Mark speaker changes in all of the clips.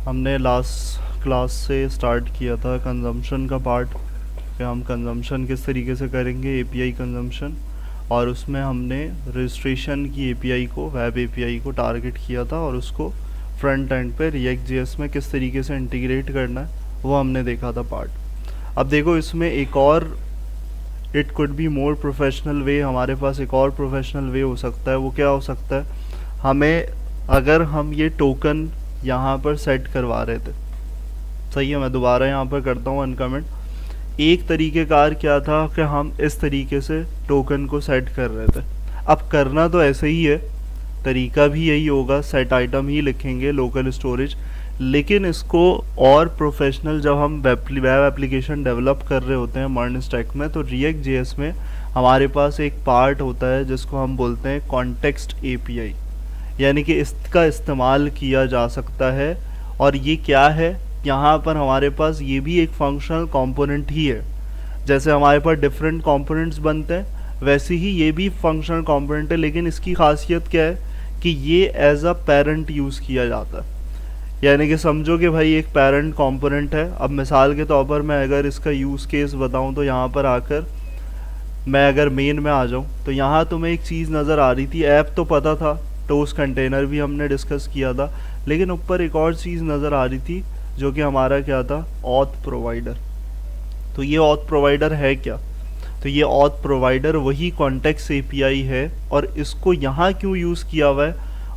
Speaker 1: हमने last class से start किया था कंजम्पशन का पार्ट कि हम कंजम्पशन किस तरीके से करेंगे, एपीआई कंजम्पशन, और उसमें हमने रजिस्ट्रेशन की एपीआई को, वेब एपीआई को टारगेट किया था और उसको फ्रंट एंड पे रिएक्ट जेएस में किस तरीके से इंटीग्रेट करना है वो हमने देखा था पार्ट। अब देखो इसमें एक और it could be more professional way, हमारे पास एक और प्रोफेशनल वे हो सकता है। वो क्या हो सकता है, हमें अगर हम ये टोकन यहाँ पर सेट करवा रहे थे, सही है, मैं दोबारा यहाँ पर करता हूँ अनकमेंट। एक तरीक़ेकार क्या था कि हम इस तरीके से टोकन को सेट कर रहे थे। अब करना तो ऐसे ही है, तरीका भी यही होगा, सेट आइटम ही लिखेंगे लोकल स्टोरेज, लेकिन इसको और प्रोफेशनल जब हम वेब एप्लीकेशन डेवलप कर रहे होते हैं मर्न स्टैक में, तो रिएक्ट जेएस में हमारे पास एक पार्ट होता है जिसको हम बोलते हैं कॉन्टेक्स्ट एपीआई, यानी कि इसका इस्तेमाल किया जा सकता है। और ये क्या है, यहाँ पर हमारे पास ये भी एक फंक्शनल कंपोनेंट ही है। जैसे हमारे पास डिफरेंट कंपोनेंट्स बनते हैं वैसे ही ये भी फंक्शनल कंपोनेंट है, लेकिन इसकी खासियत क्या है कि ये एज अ पेरेंट यूज़ किया जाता है। यानी कि समझो कि भाई एक पेरेंट कंपोनेंट है। अब मिसाल के तौर पर मैं अगर इसका यूज़ केस बताऊं तो यहाँ पर आकर मैं अगर मेन में आ जाऊं तो यहाँ तुम्हें एक चीज़ नज़र आ रही थी, ऐप तो पता था, टोस कंटेनर भी हमने डिस्कस किया था, लेकिन ऊपर एक और चीज़ नज़र आ रही थी जो कि हमारा क्या था, ऑथ प्रोवाइडर। तो ये ऑथ प्रोवाइडर है क्या, तो ये ऑथ प्रोवाइडर वही कॉन्टेक्स्ट एपीआई है। और इसको यहाँ क्यों यूज़ किया हुआ है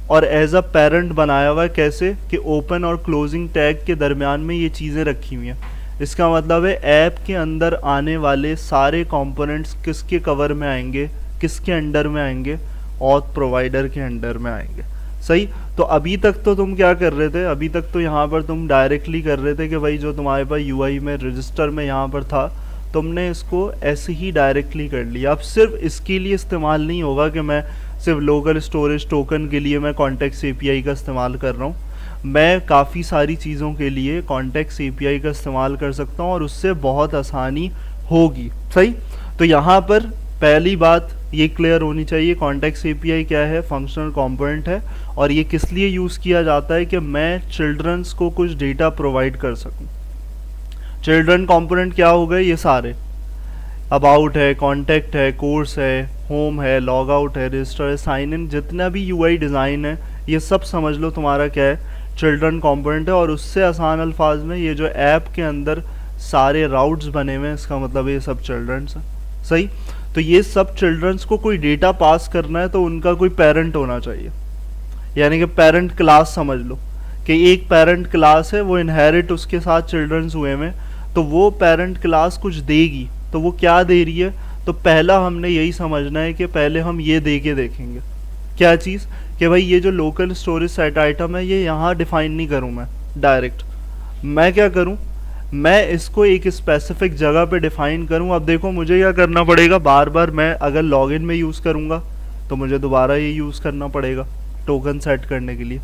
Speaker 1: और एज अ पेरेंट बनाया हुआ है, कैसे कि ओपन और क्लोजिंग टैग के दरमियान में ये चीज़ें रखी हुई हैं। इसका मतलब है ऐप के अंदर आने वाले सारे कंपोनेंट्स किसके कवर में आएंगे, किसके अंडर में आएंगे, ऑथ प्रोवाइडर के अंडर में आएंगे। सही। तो अभी तक तो तुम क्या कर रहे थे, अभी तक तो यहाँ पर तुम डायरेक्टली कर रहे थे कि भाई जो तुम्हारे पास यूआई में रजिस्टर में यहाँ पर था, तुमने इसको ऐसे ही डायरेक्टली कर लिया। अब सिर्फ इसके लिए इस्तेमाल नहीं होगा कि मैं सिर्फ लोकल स्टोरेज टोकन के लिए मैं कॉन्टेक्स्ट एपीआई का इस्तेमाल कर रहा हूँ, मैं काफ़ी सारी चीज़ों के लिए कॉन्टेक्स्ट एपीआई का इस्तेमाल कर सकता हूँ और उससे बहुत आसानी होगी। सही। तो यहाँ पर पहली बात ये क्लियर होनी चाहिए, कॉन्टेक्स्ट एपीआई क्या है, फंक्शनल कंपोनेंट है और ये किस लिए यूज़ किया जाता है कि मैं चिल्ड्रंस को कुछ डेटा प्रोवाइड कर सकूँ। चिल्ड्रन कंपोनेंट क्या हो गए, ये सारे अबाउट है, कॉन्टैक्ट है, कोर्स है, होम है, लॉग आउट है, रजिस्टर है, साइन इन, जितना भी यूआई डिज़ाइन है ये सब समझ लो तुम्हारा क्या है, चिल्ड्रन कंपोनेंट है। और उससे आसान अल्फाज में ये जो ऐप के अंदर सारे राउट्स बने हुए हैं, इसका मतलब ये सब चिल्ड्रंस हैं। सही। तो ये सब चिल्ड्रंस को कोई डेटा पास करना है तो उनका कोई पेरेंट होना चाहिए, यानी कि पेरेंट क्लास समझ लो कि एक पेरेंट क्लास है, वो इनहेरिट उसके साथ चिल्ड्रंस हुए में, तो वो पेरेंट क्लास कुछ देगी, तो वो क्या दे रही है, तो पहला हमने यही समझना है कि पहले हम ये दे के देखेंगे क्या चीज़, कि भाई ये जो लोकल स्टोरेज सेट आइटम है ये यहाँ डिफाइन नहीं करूँ मैं डायरेक्ट, मैं क्या करूँ, मैं इसको एक स्पेसिफिक जगह पे डिफाइन करूँ। अब देखो मुझे क्या करना पड़ेगा, बार बार मैं अगर लॉगिन में यूज़ करूँगा तो मुझे दोबारा ये यूज़ करना पड़ेगा टोकन सेट करने के लिए।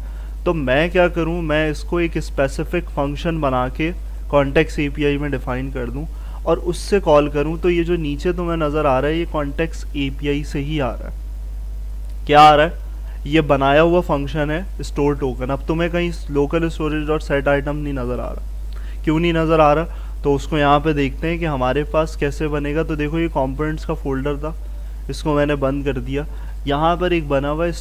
Speaker 1: तो मैं क्या करूँ, मैं इसको एक स्पेसिफिक फंक्शन बना के कॉन्टेक्स्ट एपीआई में डिफाइन कर दूँ और उससे कॉल करूँ। तो ये जो नीचे तुम्हें नज़र आ रहा है ये कॉन्टेक्स्ट एपीआई से ही आ रहा है। क्या आ रहा है, ये बनाया हुआ फंक्शन है स्टोर टोकन। अब तुम्हें कहीं local storage dot set item नहीं नज़र आ रहा, क्यों नहीं नज़र आ रहा, तो उसको यहाँ पे देखते हैं कि हमारे पास कैसे बनेगा। तो देखो ये कंपोनेंट्स का फोल्डर था, इसको मैंने बंद कर दिया। यहाँ पर एक बना हुआ है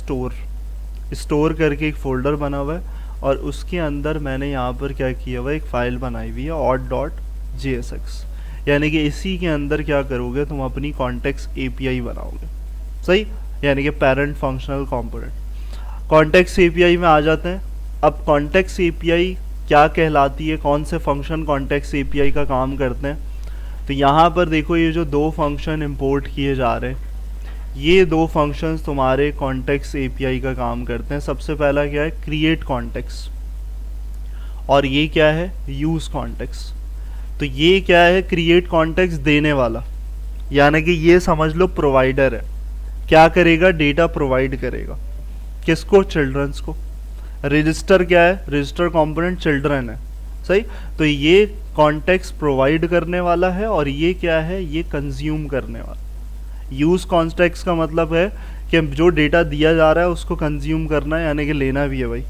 Speaker 1: स्टोर करके एक फ़ोल्डर बना हुआ है और उसके अंदर मैंने यहाँ पर क्या किया हुआ है, एक फ़ाइल बनाई हुई है auth.jsx, यानी कि इसी के अंदर क्या करोगे तुम, अपनी कॉन्टेक्स्ट एपीआई बनाओगे। सही। यानी कि parent functional component. Context API में आ जाते हैं। अब कॉन्टेक्स्ट एपीआई क्या कहलाती है, कौन से फंक्शन कॉन्टेक्स्ट एपीआई का काम करते हैं, तो यहाँ पर देखो ये जो दो फंक्शन इंपोर्ट किए जा रहे हैं, ये दो फंक्शंस तुम्हारे कॉन्टेक्स्ट एपीआई का काम करते हैं। सबसे पहला क्या है, क्रिएट कॉन्टेक्स्ट, और ये क्या है, यूज़ कॉन्टेक्स्ट। तो ये क्या है, क्रिएट कॉन्टेक्स्ट देने वाला, यानी कि ये समझ लो प्रोवाइडर है, क्या करेगा, डेटा प्रोवाइड करेगा, किसको, चिल्ड्रंस को। रजिस्टर क्या है, रजिस्टर कंपोनेंट चिल्ड्रन है। सही। तो ये कॉन्टेक्स्ट प्रोवाइड करने वाला है और ये क्या है, ये कंज्यूम करने वाला। यूज़ कॉन्टेक्स्ट का मतलब है कि जो डेटा दिया जा रहा है उसको कंज्यूम करना है, यानी कि लेना भी है भाई।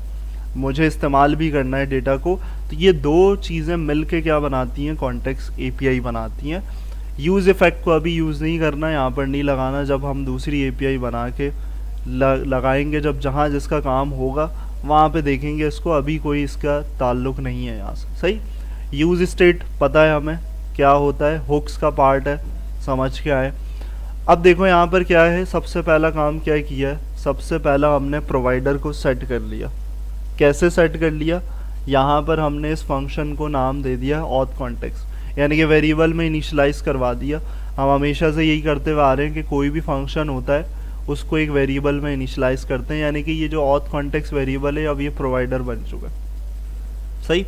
Speaker 1: मुझे इस्तेमाल भी करना है डेटा को, तो ये दो चीज़ें मिलके क्या बनाती हैं, कॉन्टेक्स्ट एपीआई बनाती हैं। यूज़ इफ़ेक्ट को अभी यूज़ नहीं करना, यहाँ पर नहीं लगाना, जब हम दूसरी एपीआई बना के लगाएंगे, जब जहाँ जिसका काम होगा वहाँ पे देखेंगे इसको, अभी कोई इसका ताल्लुक नहीं है यहाँ से। सही। यूज़ स्टेट पता है हमें क्या होता है, हुक्स का पार्ट है, समझ के आए। अब देखो यहाँ पर क्या है, सबसे पहला काम क्या किया है, सबसे पहला हमने प्रोवाइडर को सेट कर लिया। कैसे सेट कर लिया, यहाँ पर हमने इस फंक्शन को नाम दे दिया ऑथ कॉन्टेक्स्ट, यानी कि वेरिएबल में इनिशियलाइज करवा दिया। हम हमेशा से यही करते हुए आ रहे हैं कि कोई भी फंक्शन होता है उसको एक वेरिएबल में इनिशियलाइज करते हैं, यानी कि ये जो ऑथ कॉन्टेक्स्ट वेरिएबल है अब ये प्रोवाइडर बन चुका है। सही।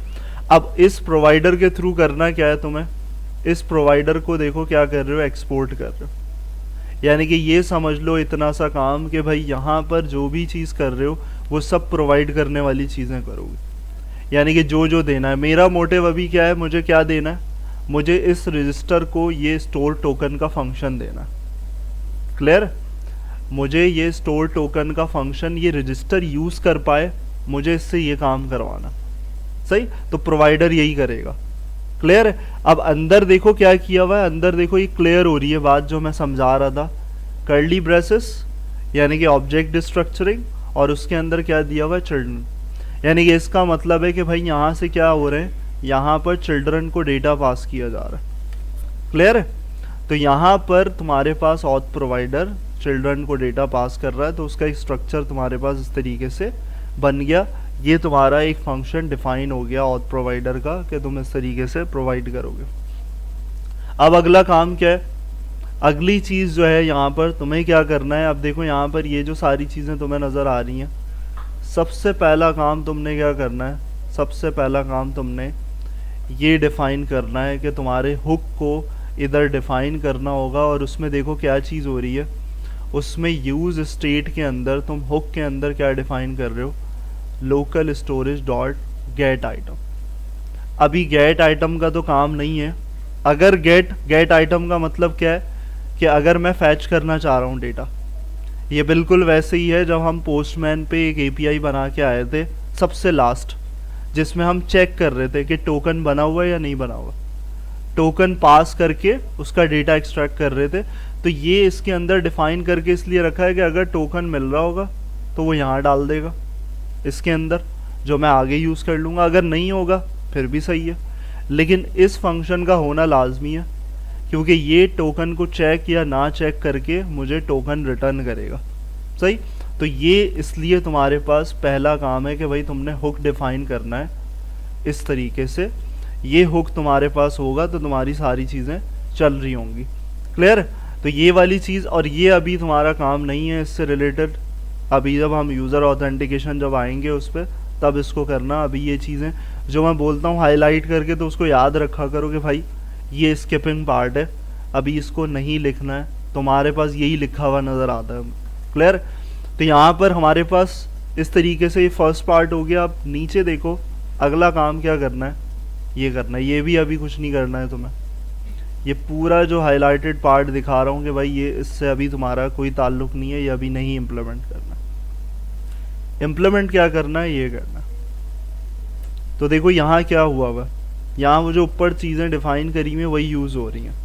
Speaker 1: अब इस प्रोवाइडर के थ्रू करना क्या है तुम्हें, इस प्रोवाइडर को देखो क्या कर रहे हो, एक्सपोर्ट कर रहे हो। यानी कि ये समझ लो इतना सा काम कि भाई यहाँ पर जो भी चीज़ कर रहे हो वो सब प्रोवाइड करने वाली चीज़ें करोगे। यानी कि जो जो देना है, मेरा मोटिव अभी क्या है, मुझे क्या देना है, मुझे इस रजिस्टर को ये स्टोर टोकन का फंक्शन देना है। क्लियर। मुझे ये स्टोर टोकन का फंक्शन ये रजिस्टर यूज़ कर पाए, मुझे इससे ये काम करवाना। सही। तो प्रोवाइडर यही करेगा। क्लियर है। अब अंदर देखो क्या किया हुआ है, अंदर देखो ये क्लियर हो रही है बात जो मैं समझा रहा था। कर्ली ब्रेसेस यानी कि ऑब्जेक्ट स्ट्रक्चरिंग, और उसके अंदर क्या दिया हुआ है, चिल्ड्रन। यानी कि इसका मतलब है कि भाई यहाँ से क्या हो रहे हैं, यहाँ पर चिल्ड्रन को डेटा पास किया जा रहा है। क्लियर है। तो यहाँ पर तुम्हारे पास ऑथ प्रोवाइडर चिल्ड्रन को डेटा पास कर रहा है, तो उसका एक स्ट्रक्चर तुम्हारे पास इस तरीके से बन गया। ये तुम्हारा एक फंक्शन डिफाइन हो गया ऑथ प्रोवाइडर का कि तुम इस तरीके से प्रोवाइड करोगे। अब अगला काम क्या है, अगली चीज़ जो है यहाँ पर तुम्हें क्या करना है। अब देखो यहाँ पर ये जो सारी चीज़ें तुम्हें नज़र आ रही हैं, सबसे पहला काम तुमने क्या करना है, सबसे पहला काम तुमने ये डिफ़ाइन करना है कि तुम्हारे हुक को इधर डिफ़ाइन करना होगा। और उसमें देखो क्या चीज़ हो रही है, उसमें यूज़ स्टेट के अंदर तुम हुक के अंदर क्या डिफ़ाइन कर रहे हो, local storage dot gate item. अभी गेट आइटम का तो काम नहीं है। अगर गेट आइटम का मतलब क्या है कि अगर मैं फैच करना चाह रहा हूँ डेटा, ये बिल्कुल वैसे ही है जब हम पोस्टमैन पे एक एपीआई बना के आए थे सबसे लास्ट, जिसमें हम चेक कर रहे थे कि टोकन बना हुआ है या नहीं बना हुआ, टोकन पास करके उसका डेटा एक्सट्रैक्ट कर रहे थे। तो ये इसके अंदर डिफाइन करके इसलिए रखा है कि अगर टोकन मिल रहा होगा तो वो यहाँ डाल देगा इसके अंदर, जो मैं आगे यूज़ कर लूँगा। अगर नहीं होगा फिर भी सही है, लेकिन इस फंक्शन का होना लाजमी है क्योंकि ये टोकन को चेक या ना चेक करके मुझे टोकन रिटर्न करेगा। सही। तो ये इसलिए तुम्हारे पास पहला काम है कि भाई तुमने हुक डिफाइन करना है इस तरीके से। ये हुक तुम्हारे पास होगा तो तुम्हारी सारी चीज़ें चल रही होंगी। क्लियर। तो ये वाली चीज़, और ये अभी तुम्हारा काम नहीं है इससे रिलेटेड, अभी जब हम यूज़र ऑथेंटिकेशन जब आएंगे उस पर तब इसको करना। अभी ये चीज़ें जो मैं बोलता हूँ हाईलाइट करके तो उसको याद रखा करो कि भाई ये स्किपिंग पार्ट है, अभी इसको नहीं लिखना है, तुम्हारे पास यही लिखा हुआ नज़र आता है। क्लियर। तो यहाँ पर हमारे पास इस तरीके से ये फर्स्ट पार्ट हो गया। अब नीचे देखो अगला काम क्या करना है, ये करना है। ये भी अभी कुछ नहीं करना है तुम्हें, ये पूरा जो हाईलाइटेड पार्ट दिखा रहा हूँ कि भाई ये इससे अभी तुम्हारा कोई ताल्लुक नहीं है, ये अभी नहीं इम्प्लीमेंट करना। इम्प्लीमेंट क्या करना है, ये करना। तो देखो यहाँ क्या हुआ हुआ, यहाँ वो जो ऊपर चीज़ें डिफाइन करी हुई वही यूज़ हो रही हैं।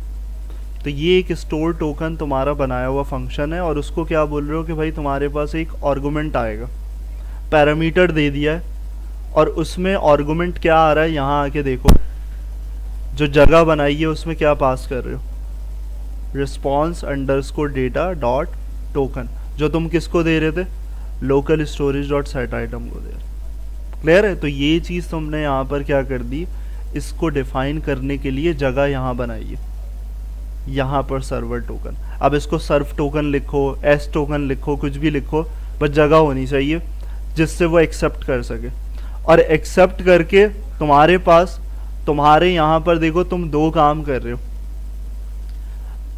Speaker 1: तो ये एक स्टोर टोकन तुम्हारा बनाया हुआ फंक्शन है, और उसको क्या बोल रहे हो कि भाई तुम्हारे पास एक आर्गुमेंट आएगा, पैरामीटर दे दिया है, और उसमें आर्गुमेंट क्या आ रहा है, यहाँ आके देखो जो जगह बनाई है उसमें क्या पास कर रहे हो, response underscore data dot token, जो तुम किसको दे रहे थे, local storage dot set item को दे रहे। क्लियर है। तो ये चीज़ तुमने यहाँ पर क्या कर दी, इसको डिफाइन करने के लिए जगह यहाँ बनाई है, यहाँ पर सर्वर टोकन। अब इसको सर्व टोकन लिखो, एस टोकन लिखो, कुछ भी लिखो, बस जगह होनी चाहिए जिससे वो एक्सेप्ट कर सके। और एक्सेप्ट करके तुम्हारे पास, तुम्हारे यहाँ पर देखो तुम दो काम कर रहे हो।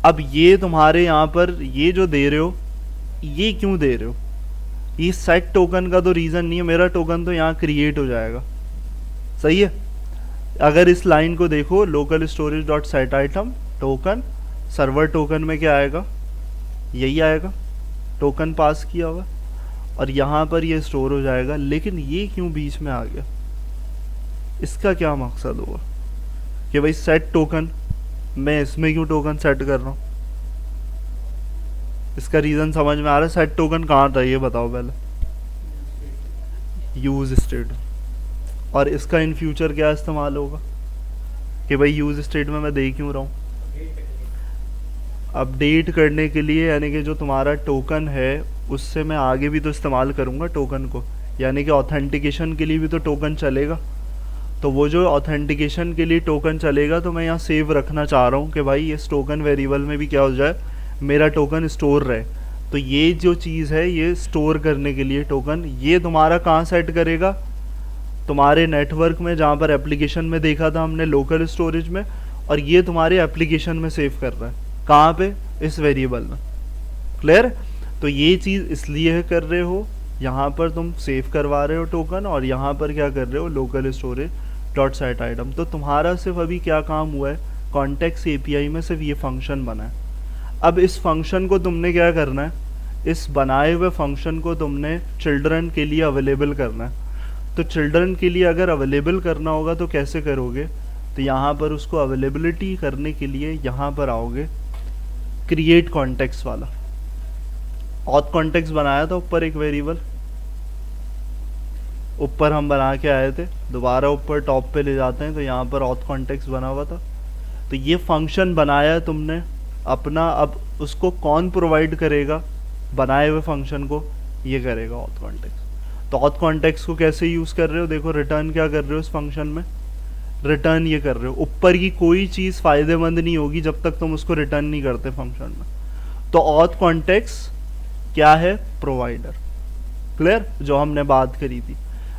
Speaker 1: अब ये तुम्हारे यहाँ पर ये जो दे रहे हो, ये क्यों दे रहे हो, ये सेट टोकन का तो रीज़न नहीं है, मेरा टोकन तो यहाँ क्रिएट हो जाएगा। सही है। अगर इस लाइन को देखो, local storage dot set item token, server token में क्या आएगा, यही आएगा, टोकन पास किया हुआ। और यहाँ पर ये स्टोर हो जाएगा। लेकिन ये क्यों बीच में आ गया, इसका क्या मकसद होगा कि भाई सेट टोकन, मैं इसमें क्यों टोकन सेट कर रहा हूँ? इसका रीज़न समझ में आ रहा है? सेट टोकन कहाँ था ये बताओ पहले। Use state. और इसका इन फ्यूचर क्या इस्तेमाल होगा कि भाई यूज स्टेट में मैं दे क्यों रहा हूँ? अपडेट करने के लिए, यानी कि जो तुम्हारा टोकन है उससे मैं आगे भी तो इस्तेमाल करूँगा टोकन को, यानी कि ऑथेंटिकेशन के लिए भी तो टोकन चलेगा। तो वो जो ऑथेंटिकेशन के लिए टोकन चलेगा तो मैं यहाँ सेव रखना चाह रहा हूँ कि भाई इस टोकन वेरिएबल में भी क्या हो जाए, मेरा टोकन स्टोर रहे। तो ये जो चीज़ है ये स्टोर करने के लिए टोकन, ये तुम्हारा कहाँ सेट करेगा? तुम्हारे नेटवर्क में, जहाँ पर एप्लीकेशन में देखा था हमने लोकल स्टोरेज में, और ये तुम्हारे एप्लीकेशन में सेव कर रहा है कहाँ पे? इस वेरिएबल में। क्लियर? तो ये चीज़ इसलिए कर रहे हो, यहाँ पर तुम सेव करवा रहे हो टोकन, और यहाँ पर क्या कर रहे हो, local storage dot set item. तो तुम्हारा सिर्फ अभी क्या काम हुआ है, कॉन्टेक्स्ट एपीआई में सिर्फ ये फंक्शन बना है। अब इस फंक्शन को तुमने क्या करना है, इस बनाए हुए फंक्शन को तुमने चिल्ड्रन के लिए अवेलेबल करना है। तो चिल्ड्रन के लिए अगर अवेलेबल करना होगा तो कैसे करोगे? तो यहाँ पर उसको अवेलेबिलिटी करने के लिए यहाँ पर आओगे, क्रिएट कॉन्टेक्स्ट वाला। ऑथ कॉन्टेक्स्ट बनाया था ऊपर एक वेरिएबल, ऊपर हम बना के आए थे, दोबारा ऊपर टॉप पे ले जाते हैं तो यहाँ पर ऑथ कॉन्टेक्स्ट बना हुआ था। तो ये फंक्शन बनाया है तुमने अपना, अब उसको कौन प्रोवाइड करेगा? बनाए हुए फंक्शन को ये करेगा ऑथ कॉन्टेक्स्ट। तो ऑथ कॉन्टेक्स्ट को कैसे यूज़ कर रहे हो? देखो रिटर्न क्या कर रहे हो इस फंक्शन में, रिटर्न ये कर रहे हो। ऊपर की कोई चीज़ फ़ायदेमंद नहीं होगी जब तक तुम उसको रिटर्न नहीं करते फंक्शन में। तो ऑथ कॉन्टेक्स्ट क्या है? प्रोवाइडर। क्लियर? जो हमने बात करी थी।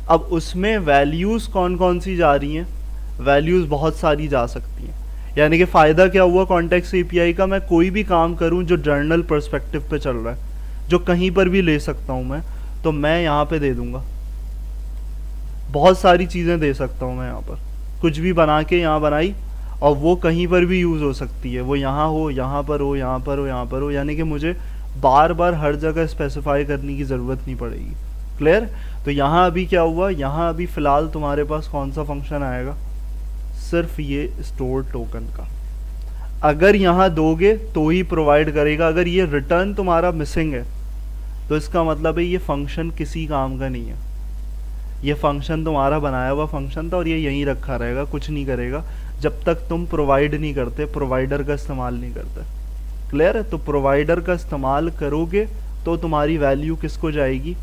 Speaker 1: अब उसमें वैल्यूज़ कौन कौन सी जा रही हैं? वैल्यूज़ बहुत सारी जा सकती हैं। यानी कि फ़ायदा क्या हुआ कॉन्टेक्स्ट एपीआई का? मैं कोई भी काम करूं जो जर्नल पर्सपेक्टिव पे चल रहा है, जो कहीं पर भी ले सकता हूं मैं, तो मैं यहाँ पे दे दूंगा। बहुत सारी चीज़ें दे सकता हूँ मैं यहाँ पर, कुछ भी बना के यहाँ बनाई, और वो कहीं पर भी यूज़ हो सकती है। वो यहाँ हो, यहाँ पर हो, यहाँ पर हो, यहाँ पर हो, यानी कि मुझे बार बार हर जगह स्पेसिफाई करने की ज़रूरत नहीं पड़ेगी। क्लियर? तो यहाँ अभी क्या हुआ, यहाँ अभी फ़िलहाल तुम्हारे पास कौन सा फंक्शन आएगा? सिर्फ ये स्टोर टोकन का। अगर यहाँ दोगे तो ही प्रोवाइड करेगा। अगर ये रिटर्न तुम्हारा मिसिंग है तो इसका मतलब है ये फंक्शन किसी काम का नहीं है। ये फंक्शन तुम्हारा बनाया हुआ फंक्शन था और ये यहीं रखा रहेगा, कुछ नहीं करेगा जब तक तुम प्रोवाइड नहीं करते, प्रोवाइडर का इस्तेमाल नहीं करते। क्लियर है? तो प्रोवाइडर का इस्तेमाल करोगे तो तुम्हारी वैल्यू किसको जाएगी?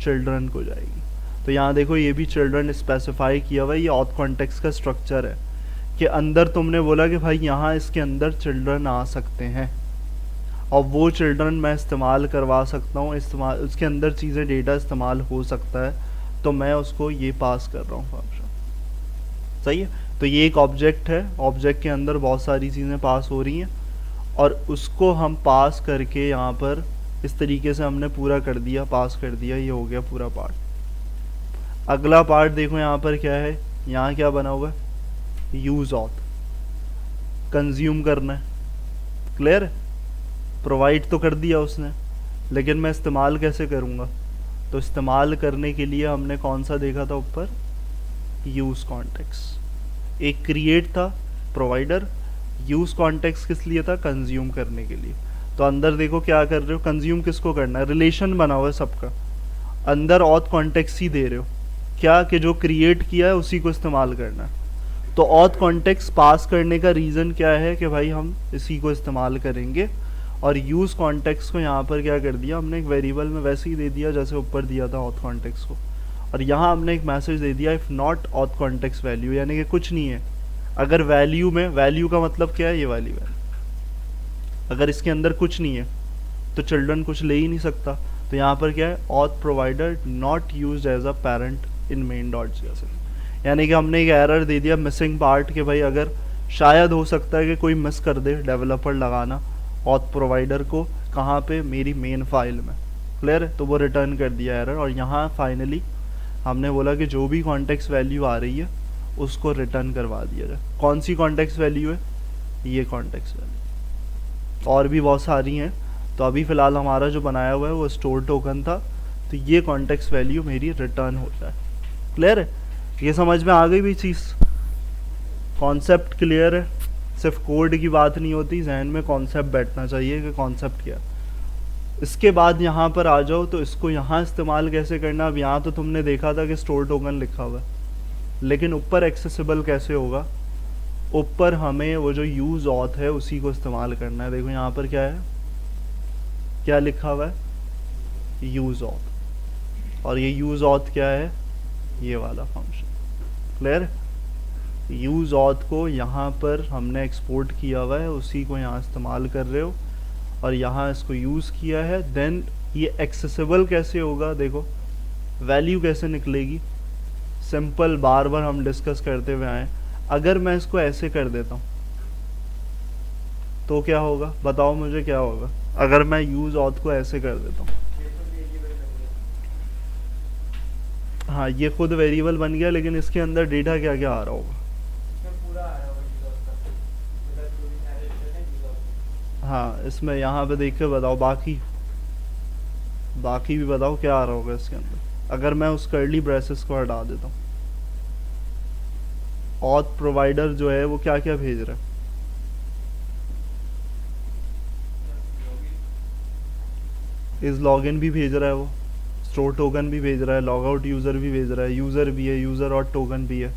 Speaker 1: चिल्ड्रन को जाएगी। तो यहाँ देखो ये भी चिल्ड्रन स्पेसिफाई किया हुआ है। ये ऑथ कॉन्टेक्स्ट का स्ट्रक्चर है कि अंदर तुमने बोला कि भाई यहाँ इसके अंदर चिल्ड्रन आ सकते हैं, और वो चिल्ड्रन मैं इस्तेमाल करवा सकता हूँ, इस्तेमाल उसके अंदर चीज़ें, डेटा इस्तेमाल हो सकता है, तो मैं उसको ये पास कर रहा हूँ फंक्शन। सही है? तो ये एक ऑब्जेक्ट है, ऑब्जेक्ट के अंदर बहुत सारी चीज़ें पास हो रही हैं, और उसको हम पास करके यहाँ पर इस तरीके से हमने पूरा कर दिया, पास कर दिया। ये हो गया पूरा पार्ट। अगला पार्ट देखो यहाँ पर क्या है, यहाँ क्या बना हुआ है? यूज ऑथ, कंज्यूम करना है। क्लियर? प्रोवाइड तो कर दिया उसने, लेकिन मैं इस्तेमाल कैसे करूँगा? तो इस्तेमाल करने के लिए हमने कौन सा देखा था ऊपर? Use context. एक क्रिएट था प्रोवाइडर, यूज कॉन्टेक्स्ट किस लिए था? कंज्यूम करने के लिए। तो अंदर देखो क्या कर रहे हो, कंज्यूम किसको करना है? रिलेशन बना हुआ है सबका, अंदर ऑथ कॉन्टेक्स्ट ही दे रहे हो क्या, कि जो क्रिएट किया है उसी को इस्तेमाल करना है। तो ऑथ कॉन्टेक्स्ट पास करने का रीज़न क्या है कि भाई हम इसी को इस्तेमाल करेंगे। और यूज़ कॉन्टेक्स्ट को यहाँ पर क्या कर दिया हमने, एक वेरिएबल में वैसे ही दे दिया जैसे ऊपर दिया था ऑथ कॉन्टेक्स्ट को, और यहाँ हमने एक मैसेज दे दिया if not auth context value, यानी कि कुछ नहीं है। अगर वैल्यू में, वैल्यू का मतलब क्या है? ये वाली वैल्यू, अगर इसके अंदर कुछ नहीं है तो चिल्ड्रन कुछ ले ही नहीं सकता। तो यहाँ पर क्या है? Auth provider not used as a parent in main dot जैसे, यानी कि हमने एक एरर दे दिया मिसिंग पार्ट कि भाई अगर शायद हो सकता है कि कोई मिस कर दे डेवलपर लगाना ऑथ प्रोवाइडर को, कहाँ पे? मेरी मेन फाइल में। क्लियर है? तो वो रिटर्न कर दिया एरर। और यहाँ फाइनली हमने बोला कि जो भी कॉन्टेक्स्ट वैल्यू आ रही है उसको रिटर्न करवा दिया जाए। कौन सी कॉन्टेक्स्ट वैल्यू है? ये कॉन्टेक्स्ट वैल्यू। और भी बहुत सारी हैं, तो अभी फ़िलहाल हमारा जो बनाया हुआ है वो स्टोर टोकन था, तो ये कॉन्टेक्स्ट वैल्यू मेरी रिटर्न हो जाए। क्लियर है? ये समझ में आ गई भी चीज़? कॉन्सेप्ट क्लियर है? सिर्फ कोड की बात नहीं होती, जहन में कॉन्सेप्ट बैठना चाहिए कि कॉन्सेप्ट क्या। इसके बाद यहाँ पर आ जाओ, तो इसको यहाँ इस्तेमाल कैसे करना। अब यहाँ तो तुमने देखा था कि स्टोर टोकन लिखा हुआ है, लेकिन ऊपर एक्सेसिबल कैसे होगा? ऊपर हमें वो जो यूज़ ऑथ है उसी को इस्तेमाल करना है। देखो यहाँ पर क्या है, क्या लिखा हुआ है? Use auth. और ये यूज़ ऑथ क्या है? ये वाला फंक्शन। क्लियर? यूज़ ऑथ को यहाँ पर हमने एक्सपोर्ट किया हुआ है, उसी को यहाँ इस्तेमाल कर रहे हो और यहाँ इसको यूज़ किया है। देन ये एक्सेसिबल कैसे होगा? देखो वैल्यू कैसे निकलेगी? सिंपल, बार बार हम डिस्कस करते हुए आए। अगर मैं इसको ऐसे कर देता हूँ तो क्या होगा? बताओ मुझे क्या होगा अगर मैं यूज़ ऑथ को ऐसे कर देता हूँ? हाँ, ये खुद वेरिएबल बन गया, लेकिन इसके अंदर डेटा क्या क्या आ रहा होगा? हाँ, इसमें यहाँ पे देख के बताओ, बाकी भी बताओ क्या आ रहा होगा इसके अंदर। अगर मैं उस कर्ली ब्रेसेस को हटा देता हूँ, ऑथ प्रोवाइडर जो है वो क्या क्या भेज रहा है? इस लॉगिन भी भेज रहा है, वो स्टोर टोकन भी भेज रहा है, लॉग आउट यूज़र भी भेज रहा है, यूज़र भी है, यूज़र और टोकन भी है।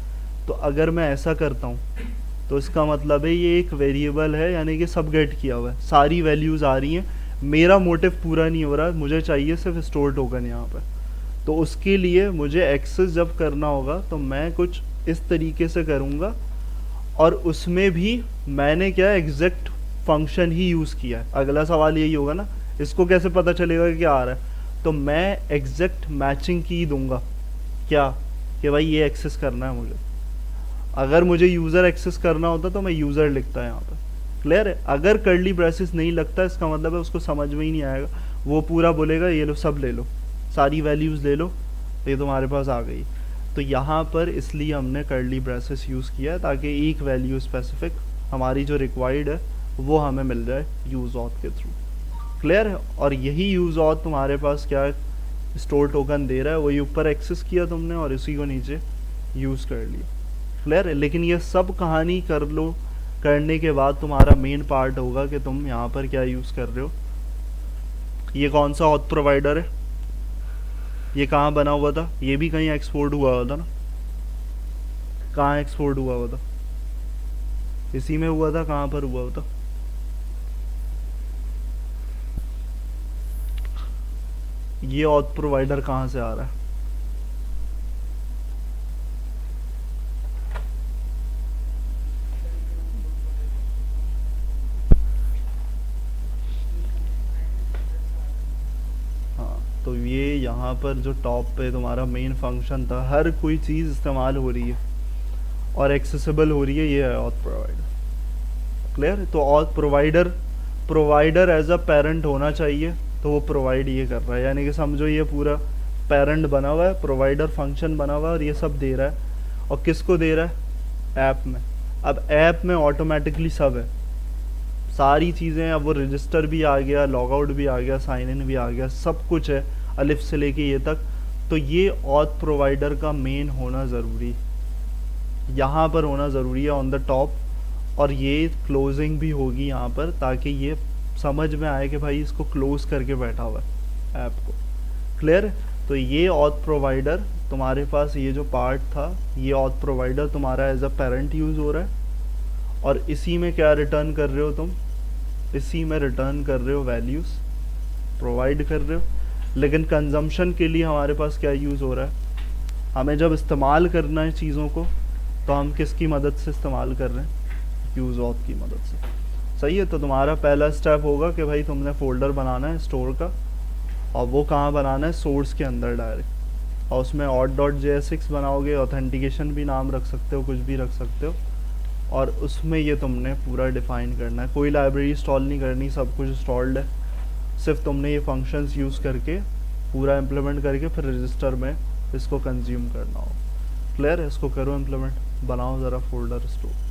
Speaker 1: तो अगर मैं ऐसा करता हूँ तो इसका मतलब है ये एक वेरिएबल है, यानी कि सब गेट किया हुआ है, सारी वैल्यूज़ आ रही हैं। मेरा मोटिव पूरा नहीं हो रहा, मुझे चाहिए सिर्फ स्टोर टोकन यहाँ पर। तो उसके लिए मुझे एक्सेस जब करना होगा तो मैं कुछ इस तरीके से करूँगा, और उसमें भी मैंने क्या एग्जैक्ट फंक्शन ही यूज़ किया है। अगला सवाल यही होगा ना, इसको कैसे पता चलेगा कि क्या आ रहा है? तो मैं एग्जैक्ट मैचिंग की दूंगा, क्या कि भाई ये एक्सेस करना है मुझे। अगर मुझे यूज़र एक्सेस करना होता तो मैं यूज़र लिखता है यहाँ पर। क्लियर है? अगर कर्ली ब्रेसेस नहीं लगता, इसका मतलब है उसको समझ में ही नहीं आएगा, वो पूरा बोलेगा ये लो, सब ले लो, सारी वैल्यूज़ ले लो, ये तुम्हारे पास आ गई। तो यहाँ पर इसलिए हमने कर्ली ब्रेसेस यूज़ किया है ताकि एक वैल्यू स्पेसिफिक हमारी जो रिक्वायर्ड है वो हमें मिल जाए यूज़ ऑथ के थ्रू। क्लियर है? और यही यूज़ ऑथ तुम्हारे पास क्या स्टोर टोकन दे रहा है, वही ऊपर एक्सेस किया तुमने और इसी को नीचे यूज़ कर लिया। क्लियर है? लेकिन ये सब कहानी कर लो, करने के बाद तुम्हारा मेन पार्ट होगा कि तुम यहाँ पर क्या यूज़ कर रहे हो। ये कौन सा ऑथ प्रोवाइडर है? ये कहाँ बना हुआ था? ये भी कहीं एक्सपोर्ट हुआ था ना? कहाँ एक्सपोर्ट हुआ था? इसी में हुआ था। कहाँ पर हुआ था? ये ऑथ प्रोवाइडर कहाँ से आ रहा है? तो ये यहाँ पर जो टॉप पे तुम्हारा मेन फंक्शन था, हर कोई चीज़ इस्तेमाल हो रही है और एक्सेसिबल हो रही है, ये है ऑथ प्रोवाइडर। क्लियर? तो auth provider as a parent होना चाहिए, तो वो प्रोवाइड ये कर रहा है, यानी कि समझो ये पूरा पेरेंट बना हुआ है, प्रोवाइडर फंक्शन बना हुआ है और ये सब दे रहा है। और किसको दे रहा है? ऐप में। अब ऐप में ऑटोमेटिकली सब है, सारी चीज़ें। अब वो रजिस्टर भी आ गया, लॉग आउट भी आ गया, साइन इन भी आ गया, सब कुछ है अलिफ से लेके ये तक। तो ये ऑथ प्रोवाइडर का मेन होना ज़रूरी, यहाँ पर होना ज़रूरी है ऑन द टॉप। और ये क्लोजिंग भी होगी यहाँ पर, ताकि ये समझ में आए कि भाई इसको क्लोज करके बैठा हुआ है ऐप को। क्लियर? तो ये ऑथ प्रोवाइडर तुम्हारे पास, ये जो पार्ट था, ये ऑथ प्रोवाइडर तुम्हारा एज अ पेरेंट यूज़ हो रहा है। और इसी में क्या रिटर्न कर रहे हो तुम? इसी में रिटर्न कर रहे हो वैल्यूज़, प्रोवाइड कर रहे हो। लेकिन कंजम्पशन के लिए हमारे पास क्या यूज़ हो रहा है? हमें जब इस्तेमाल करना है चीज़ों को, तो हम किसकी मदद से इस्तेमाल कर रहे हैं? यूज़ ऑथ की मदद से। सही है? तो तुम्हारा पहला स्टेप होगा कि भाई तुमने फ़ोल्डर बनाना है स्टोर का, और वो कहाँ बनाना है? सोर्स के अंदर डायरेक्ट। और उसमें auth.jsx बनाओगे, ऑथेंटिकेशन भी नाम रख सकते हो, कुछ भी रख सकते हो। और उसमें ये तुमने पूरा डिफ़ाइन करना है, कोई लाइब्रेरी इंस्टॉल नहीं करनी, सब कुछ इंस्टॉल्ड है। सिर्फ तुमने ये फंक्शंस यूज़ करके पूरा इम्प्लीमेंट करके फिर रजिस्टर में इसको कंज्यूम करना हो। क्लियर है? इसको करो इम्प्लीमेंट, बनाओ ज़रा फोल्डर स्टोर।